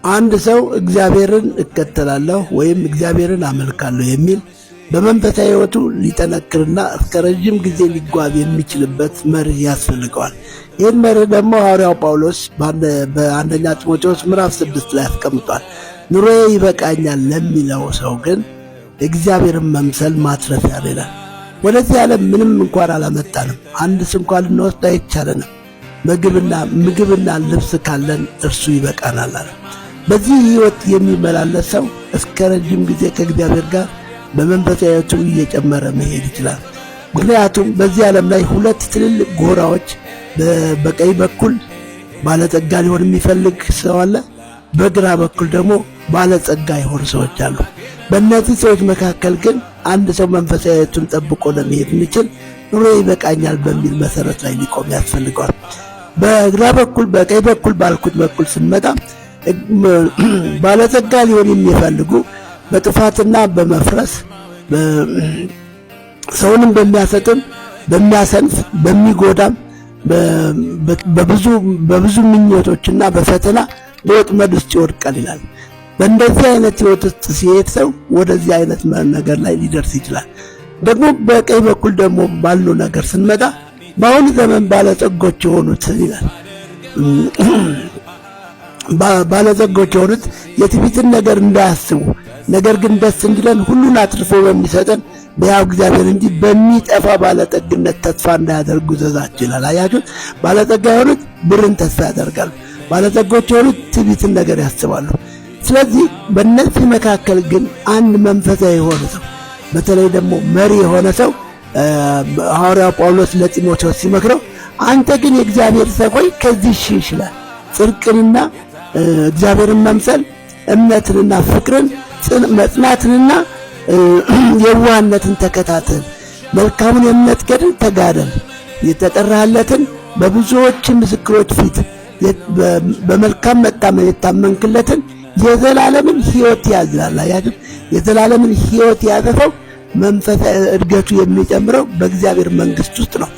አንድ ሰው እግዚአብሔርን እከተላለሁ ወይም እግዚአብሔርን አመልካለሁ የሚል በመንፈሳዊ ሕይወቱ ሊጠነክርና እስከ ረጅም ጊዜ ሊጓዝ የሚችልበት መርህ ያስፈልገዋል። ይህን መርህ ደግሞ ሐዋርያው ጳውሎስ በአንደኛ ጢሞቴዎስ ምዕራፍ 6 ላይ አስቀምጧል። ኑሮዬ ይበቃኛል ለሚለው ሰው ግን እግዚአብሔርን መምሰል ማትረፊያ ይላል። ወደዚህ ዓለም ምንም እንኳን አላመጣንም፣ አንድስ እንኳን ልንወስድ አይቻለንም። ምግብና ልብስ ካለን እርሱ ይበቃናል አለ። በዚህ ሕይወት የሚመላለስ ሰው እስከ ረጅም ጊዜ ከእግዚአብሔር ጋር በመንፈሳዊ ሕይወቱ እየጨመረ መሄድ ይችላል። ምክንያቱም በዚህ ዓለም ላይ ሁለት ትልልቅ ጎራዎች፣ በቀኝ በኩል ባለጸጋ ሊሆን የሚፈልግ ሰው አለ፣ በግራ በኩል ደግሞ ባለጸጋ የሆኑ ሰዎች አሉ። በእነዚህ ሰዎች መካከል ግን አንድ ሰው መንፈሳዊ ሕይወቱን ጠብቆ ለመሄድ የሚችል ኑሮ ይበቃኛል በሚል መሰረት ላይ ሊቆም ያስፈልገዋል። በግራ በኩል በቀኝ በኩል ባልኩት በኩል ስንመጣ ባለጸጋ ሊሆን የሚፈልጉ በጥፋትና በመፍረስ ሰውንም በሚያሰጥም በሚያሰንፍ በሚጎዳም በብዙ ምኞቶችና በፈተና በወጥመድ ውስጥ ይወድቃል ይላል። በእንደዚህ አይነት ሕይወት ውስጥ ሲሄድ ሰው ወደዚህ አይነት ነገር ላይ ሊደርስ ይችላል። ደግሞ በቀኝ በኩል ደግሞ ባለው ነገር ስንመጣ በአሁኑ ዘመን ባለጸጎች የሆኑት ይላል ባለጸጎች የሆኑት የትዕቢትን ነገር እንዳያስቡ ነገር ግን ደስ እንዲለን ሁሉን አትርፎ በሚሰጠን በሕያው እግዚአብሔር እንጂ በሚጠፋ ባለጠግነት ተስፋ እንዳያደርጉ ዘዛቸው ይላል። አያችሁ፣ ባለጠጋ የሆኑት ብርን ተስፋ ያደርጋሉ። ባለጸጎች የሆኑት ትዕቢትን ነገር ያስባሉ። ስለዚህ በእነዚህ መካከል ግን አንድ መንፈሳዊ የሆነ ሰው በተለይ ደግሞ መሪ የሆነ ሰው ሐዋርያው ጳውሎስ ለጢሞቴዎስ ሲመክረው አንተ ግን የእግዚአብሔር ሰው ሆይ ከዚህ ሽሽ ይላል። ጽድቅንና እግዚአብሔርን መምሰል፣ እምነትንና ፍቅርን፣ መጽናትንና የዋህነትን ተከታተል። መልካሙን የእምነት ገድል ተጋደል። የተጠራህለትን በብዙዎች ምስክሮች ፊት በመልካም መታመን የታመንክለትን የዘላለምን ሕይወት ያዝላል። አያችሁ፣ የዘላለምን ሕይወት ያዘፈው መንፈሳዊ እድገቱ የሚጨምረው በእግዚአብሔር መንግስት ውስጥ ነው።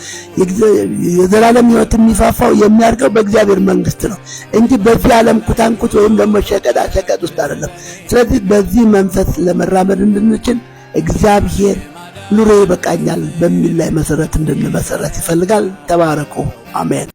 የዘላለም ሕይወት የሚፋፋው የሚያድገው በእግዚአብሔር መንግስት ነው እንጂ በዚህ ዓለም ኩታንኩት ወይም ደግሞ ሸቀጣ ሸቀጥ ውስጥ አይደለም። ስለዚህ በዚህ መንፈስ ለመራመድ እንድንችል እግዚአብሔር ኑሮ ይበቃኛል በሚል ላይ መሰረት እንድንመሰረት ይፈልጋል። ተባረኩ። አሜን።